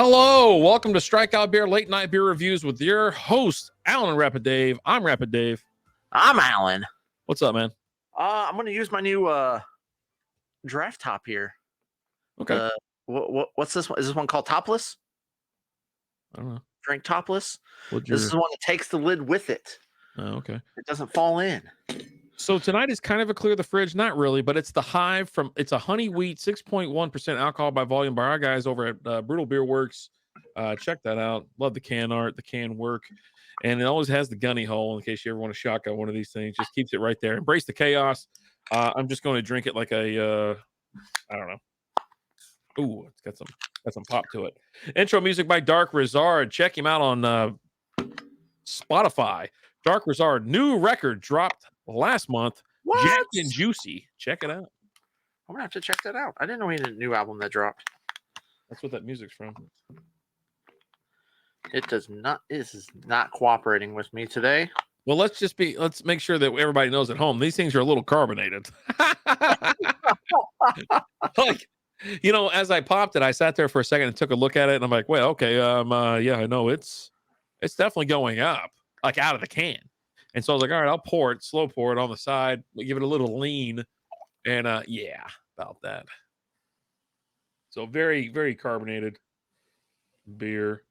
Hello, welcome to Strikeout Beer Late Night Beer Reviews with your host, Alan and Rapid Dave. I'm Rapid Dave. I'm Alan. What's up, man? I'm going to use my new draft top here. Okay. What's this one? Is this one called Topless? I don't know. Drink Topless? What's This is the one that takes the lid with it. Oh, okay. It doesn't fall in. So tonight is kind of a clear the fridge, not really, but it's the Hive it's a honey wheat, 6.1% alcohol by volume by our guys over at Brutal Beerworks. Check that out. Love the can art, the can work. And it always has the gunny hole in case you ever want to shotgun one of these things. Just keeps it right there. Embrace the chaos. I'm just going to drink it like a, I don't know. Ooh, it's got some pop to it. Intro music by Dark Rizard. Check him out on Spotify. Dark Rizard, new record dropped last month. What? Jacked and Juicy. Check it out. I'm going to have to check that out. I didn't know he had a new album that dropped. That's what that music's from. This is not cooperating with me today. Well, let's make sure that everybody knows at home, these things are a little carbonated. Like, you know, as I popped it, I sat there for a second and took a look at it, and I'm like, well, okay, yeah, I know it's definitely going up, like out of the can. And so I was like, all right, I'll pour it, slow pour it on the side, give it a little lean, and yeah, about that. So very, very carbonated beer.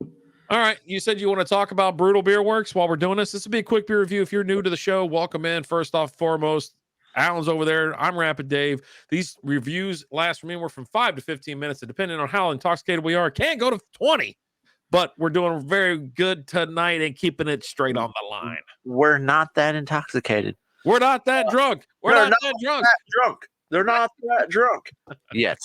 All right, you said you want to talk about Brutal Beerworks while we're doing this. This will be a quick beer review. If you're new to the show, welcome in. First off, foremost, Alan's over there. I'm Rapid Dave. These reviews last from anywhere from 5 to 15 minutes, and depending on how intoxicated we are, can go to 20. But we're doing very good tonight and keeping it straight on the line. We're not that intoxicated. We're not that drunk. We're not that drunk. They're not that drunk yet.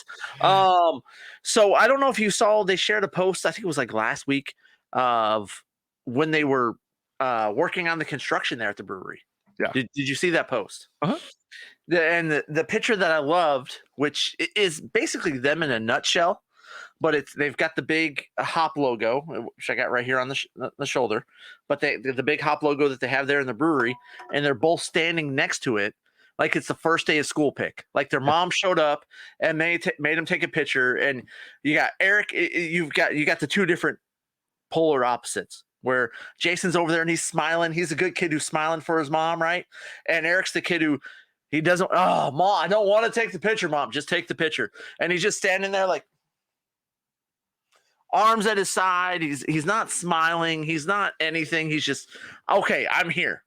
So I don't know if you saw, they shared a post, I think it was like last week, of when they were working on the construction there at the brewery. Yeah. Did you see that post? Uh-huh. The picture that I loved, which is basically them in a nutshell, but they've got the big hop logo, which I got right here on the shoulder, but the big hop logo that they have there in the brewery, and they're both standing next to it like it's the first day of school pick. Like their mom showed up and they made them take a picture. And you got Eric, you got the two different polar opposites, where Jason's over there and he's smiling. He's a good kid who's smiling for his mom, right? And Eric's the kid who he doesn't. Oh, Mom, I don't want to take the picture, Mom. Just take the picture. And he's just standing there like arms at his side. He's not smiling. He's not anything. He's just, okay, I'm here.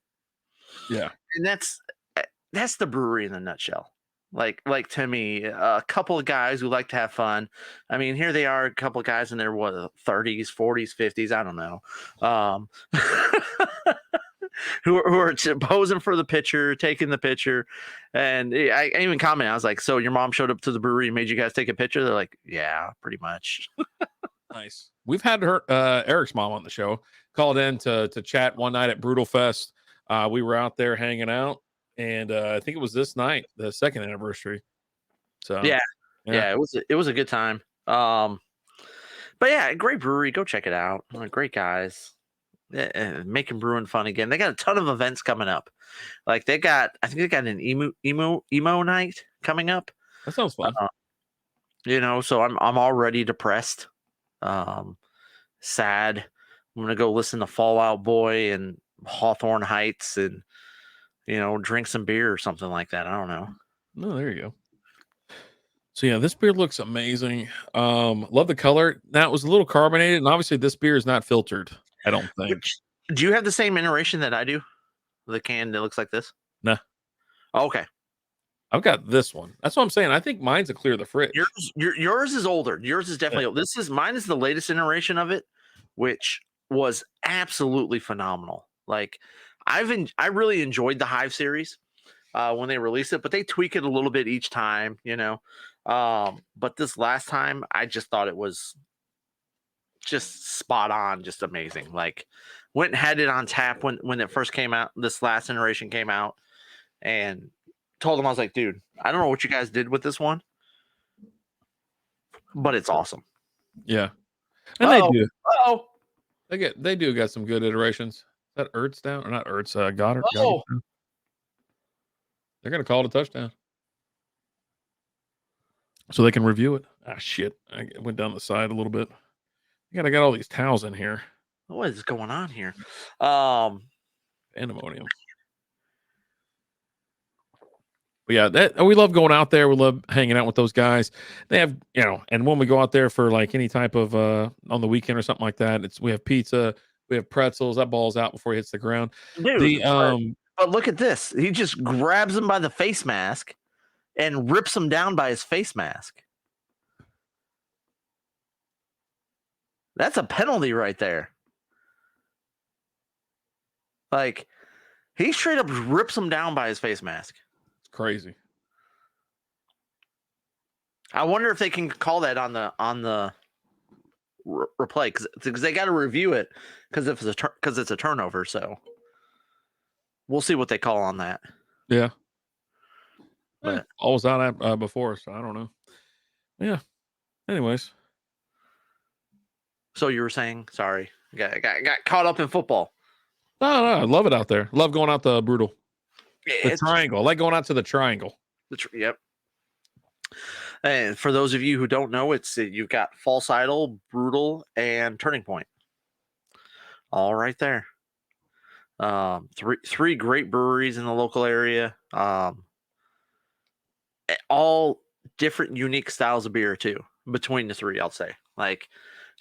Yeah. And that's the brewery in a nutshell. Like to me, a couple of guys who like to have fun. I mean, here they are, a couple of guys in their 30s, 40s, 50s. I don't know. Who are posing for the picture, taking the picture. And I even commented, I was like, so your mom showed up to the brewery and made you guys take a picture? They're like, yeah, pretty much. Nice. We've had Eric's mom on the show, called in to chat one night at Brutal Fest. We were out there hanging out, and I think it was this night, the second anniversary. So yeah, it was a good time. But yeah, great brewery. Go check it out. Great guys. Making brewing fun again. They got a ton of events coming up. Like I think they got an emo night coming up. That sounds fun. So I'm already depressed, sad. I'm gonna go listen to Fall Out Boy and Hawthorne Heights and drink some beer or something like that. I don't know. No, there you go. So yeah, this beer looks amazing. Love the color. Now it was a little carbonated, and obviously this beer is not filtered, I don't think. Do you have the same iteration that I do? The can that looks like this? Nah. Oh, okay. I've got this one. That's what I'm saying. I think mine's a clear the fridge. Yours is older. Yours is definitely old. Mine is the latest iteration of it, which was absolutely phenomenal. Like I really enjoyed the Hive series when they released it, but they tweak it a little bit each time, but this last time I just thought it was just spot on, just amazing. Like went and had it on tap when it first came out, this last iteration came out, and told them, I was like, dude, I don't know what you guys did with this one, but it's awesome. Yeah. And they do. Oh, they do got some good iterations. Is that Ertz down or not Ertz? Goddard. Oh, they're gonna call it a touchdown. so they can review it. Ah, shit! I went down the side a little bit. I got all these towels in here. What is going on here? Pandemonium. But yeah, that we love going out there. We love hanging out with those guys. They have, and when we go out there for like any type of on the weekend or something like that, we have pizza, we have pretzels. That ball's out before he hits the ground. Dude, The but look at this. He just grabs him by the face mask and rips him down by his face mask. That's a penalty right there. Like, he straight up rips him down by his face mask. It's crazy. I wonder if they can call that on the replay because they got to review it because it's a turnover. So we'll see what they call on that. Yeah, but all was out before, so I don't know. Yeah. Anyways, so you were saying? Sorry, got caught up in football. No, I love it out there. Love going out the Brutal. Yeah, the Triangle. I like going out to the Triangle. Yep. And for those of you who don't know, you've got False Idol, Brutal, and Turning Point. All right there. Three great breweries in the local area. All different, unique styles of beer too. Between the three, I'll say. Like,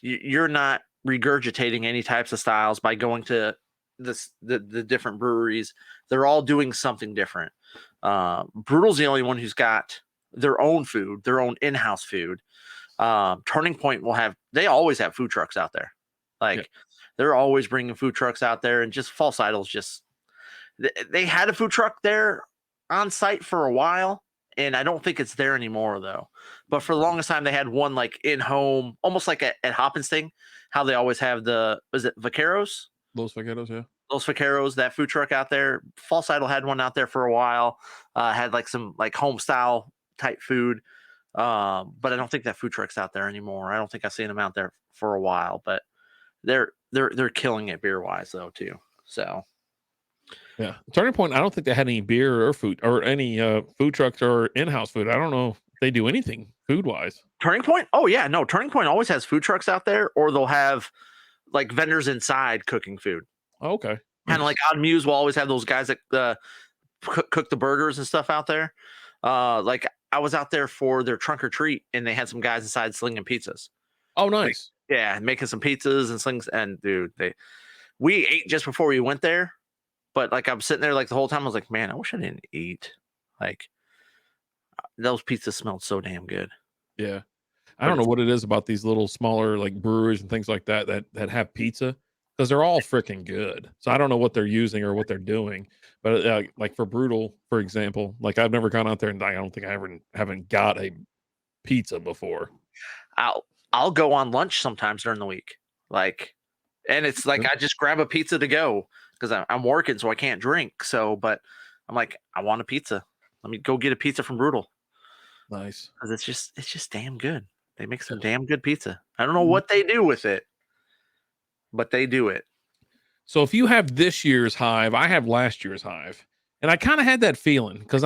you're not regurgitating any types of styles by going to the different breweries. They're all doing something different. Brutal's the only one who's got their own food, their own in-house food. Turning Point they always have food trucks out there. Like, they're always bringing food trucks out there, and just False Idol's they had a food truck there on site for a while, and I don't think it's there anymore though. But for the longest time, they had one like in home, almost like at Hoppenstein, how they always have was it Vaqueros? Los Vaqueros, yeah. Los Vaqueros, that food truck out there. False Idol had one out there for a while. Had like some like home style type food. But I don't think that food truck's out there anymore. I don't think I've seen them out there for a while, but they're killing it beer wise though too. So yeah, Turning Point. I don't think they had any beer or food or any food trucks or in-house food. I don't know if they do anything food wise. Turning Point? Oh yeah, no. Turning Point always has food trucks out there, or they'll have like vendors inside cooking food. Oh, okay. Kind of like Odd Muse will always have those guys that cook the burgers and stuff out there. Like I was out there for their trunk or treat, and they had some guys inside slinging pizzas. Oh, nice. Like, yeah, making some pizzas and slings. And dude, we ate just before we went there, but like I'm sitting there like the whole time. I was like, man, I wish I didn't eat. Like, those pizzas smelled so damn good. Yeah, I don't know what it is about these little smaller like breweries and things like that have pizza, because they're all freaking good. So I don't know what they're using or what they're doing. But like for Brutal, for example, like I've never gone out there and I don't think I haven't got a pizza before. I'll go on lunch sometimes during the week, like, and it's like I just grab a pizza to go because I'm working, so I can't drink. So, but I'm like, I want a pizza. Let me go get a pizza from Brutal. Nice, because it's just damn good. They make some damn good pizza. I don't know what they do with it, but they do it. So if you have this year's Hive, I have last year's Hive, and I kind of had that feeling because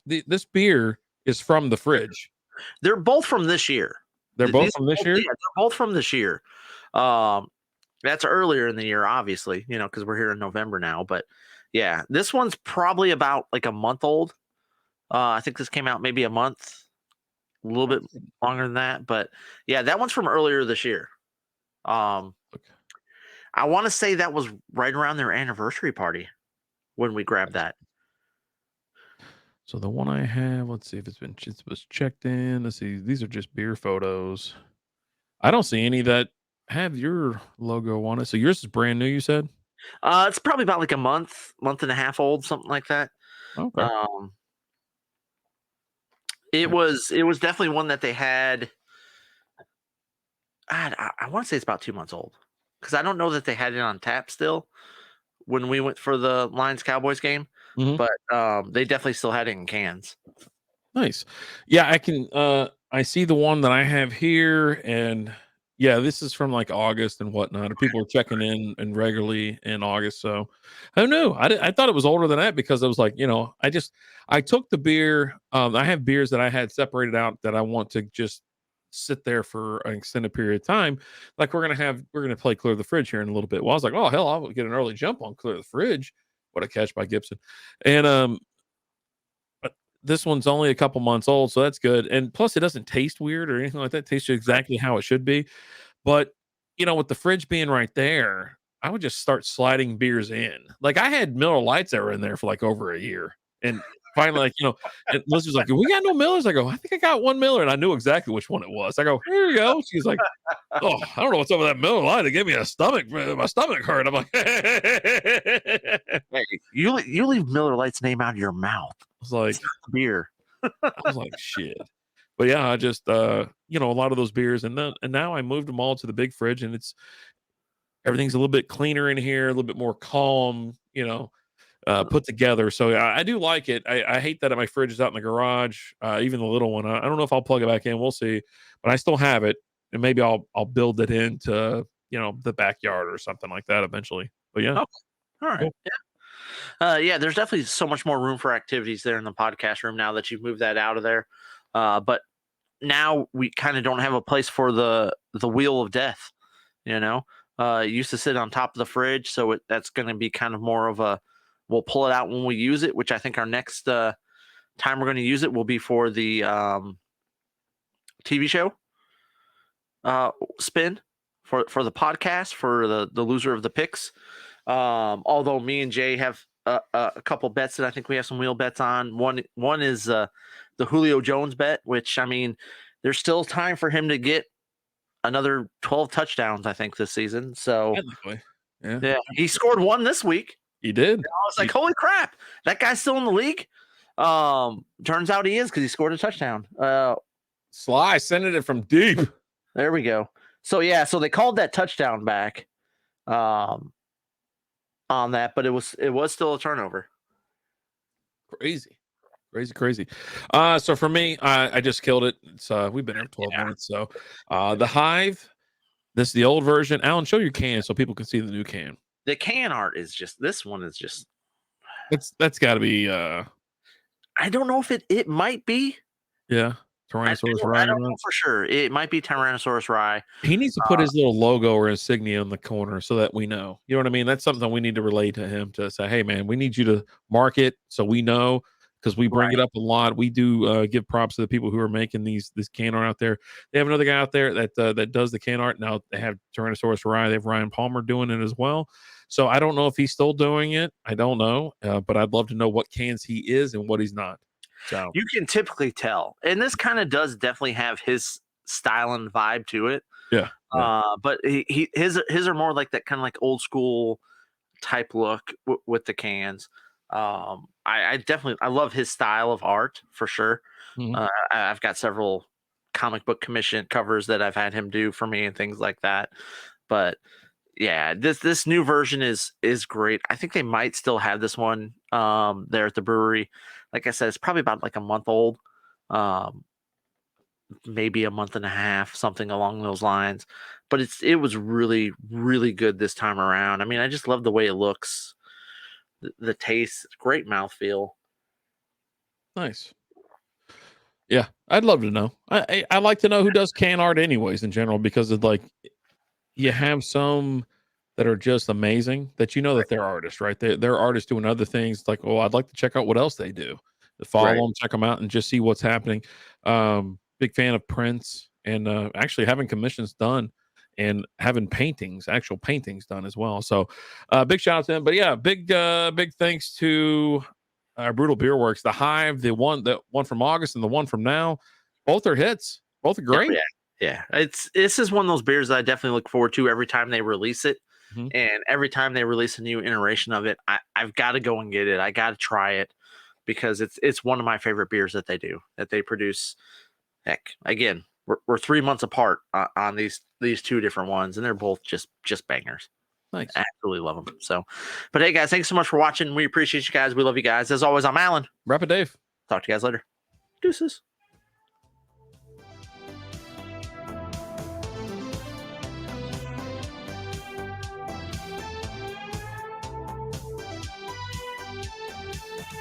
this beer is from the fridge. They're both from this year. They're both from this year. Yeah, they're both from this year. That's earlier in the year, obviously, because we're here in November now. But yeah, this one's probably about like a month old. I think this came out maybe a month, a little bit longer than that. But yeah, that one's from earlier this year. Okay. I want to say that was right around their anniversary party when we grabbed that. So the one I have, let's see if it was checked in. Let's see. These are just beer photos. I don't see any that have your logo on it. So yours is brand new, you said? It's probably about like a month and a half old, something like that. Okay. It was definitely one that they had. I want to say it's about 2 months old because I don't know that they had it on tap still when we went for the Lions Cowboys game, but they definitely still had it in cans. Nice. Yeah, I can. I see the one that I have here, and Yeah, this is from like August and whatnot. People are checking in and regularly in August. So I don't know. I thought it was older than that because I was like, I took the beer. I have beers that I had separated out that I want to just sit there for an extended period of time. Like we're gonna play Clear the Fridge here in a little bit. Well, I was like, oh hell, I'll get an early jump on Clear the Fridge. What a catch by Gibson. And but this one's only a couple months old, so that's good. And plus, it doesn't taste weird or anything like that. It tastes exactly how it should be. But, with the fridge being right there, I would just start sliding beers in. Like I had Miller Lights that were in there for like over a year. And finally, and Liz was like, we got no Millers. I go, I think I got one Miller. And I knew exactly which one it was. I go, here you go. She's like, oh, I don't know what's up with that Miller Lite. It gave me my stomach hurt. I'm like, Hey, you leave Miller Lite's name out of your mouth. I was like, beer. I was like, shit. But yeah, I just a lot of those beers, and now I moved them all to the big fridge, and everything's a little bit cleaner in here, a little bit more calm, put together. So I do like it. I hate that my fridge is out in the garage, even the little one. I don't know if I'll plug it back in. We'll see, but I still have it, and maybe I'll build it into the backyard or something like that eventually. But yeah, okay. All right, cool. Yeah, there's definitely so much more room for activities there in the podcast room now that you've moved that out of there. But now we kind of don't have a place for the wheel of death. It used to sit on top of the fridge, so that's going to be kind of more of a we'll pull it out when we use it. Which I think our next time we're going to use it will be for the TV show spin for the podcast for the loser of the picks. Although me and Jay have a couple bets that I think we have some wheel bets on. One is the Julio Jones bet, which I mean, there's still time for him to get another 12 touchdowns, I think, this season. So yeah, he scored one this week. He did. I was like, holy crap, that guy's still in the league. Turns out he is because he scored a touchdown. Sly sending it from deep. There we go. So yeah, so they called that touchdown back. On that, but it was still a turnover. Crazy. So for me, I just killed it. It's we've been here 12 minutes. So the Hive, this is the old version. Alan, show your can so people can see the new can. The can art is just this one is just that's gotta be I don't know if it might be. Yeah. Tyrannosaurus Rye. I don't know for sure. It might be Tyrannosaurus Rye. He needs to put his little logo or insignia in the corner so that we know. You know what I mean? That's something we need to relay to him to say, hey man, we need you to mark it so we know, because we bring it up a lot. We do give props to the people who are making this can art out there. They have another guy out there that does the can art. Now they have Tyrannosaurus Rye. They have Ryan Palmer doing it as well. So I don't know if he's still doing it. I don't know, but I'd love to know what cans he is and what he's not. So you can typically tell, and this kind of does definitely have his style and vibe to it. Yeah. But his are more like that kind of like old school type look with the cans. I definitely love his style of art for sure. Mm-hmm. I've got several comic book commission covers that I've had him do for me and things like that. But yeah, this new version is great. I think they might still have this one there at the brewery. Like I said, it's probably about like a month old, maybe a month and a half, something along those lines. But it was really, really good this time around. I mean, I just love the way it looks, the taste, great mouthfeel. Nice. Yeah, I'd love to know. I like to know who does can art anyways in general, because it's like you have some that are just amazing that that they're artists, right? They're artists doing other things. It's like, oh, I'd like to check out what else they do. Follow them, check them out, and just see what's happening. Big fan of prints and actually having commissions done and having actual paintings done as well. So big shout out to them. But yeah, big thanks to Brutal Beerworks, the Hive, the one from August and the one from now. Both are hits. Both are great. Yeah. This is one of those beers that I definitely look forward to every time they release it. Mm-hmm. And every time they release a new iteration of it, I've got to go and get it. I got to try it because it's one of my favorite beers that they produce. Heck, again, we're 3 months apart on these two different ones, and they're both just bangers. Nice. I absolutely love them. So, but hey guys, thanks so much for watching. We appreciate you guys. We love you guys. As always, I'm Alan. Rapid Dave. Talk to you guys later. Deuces.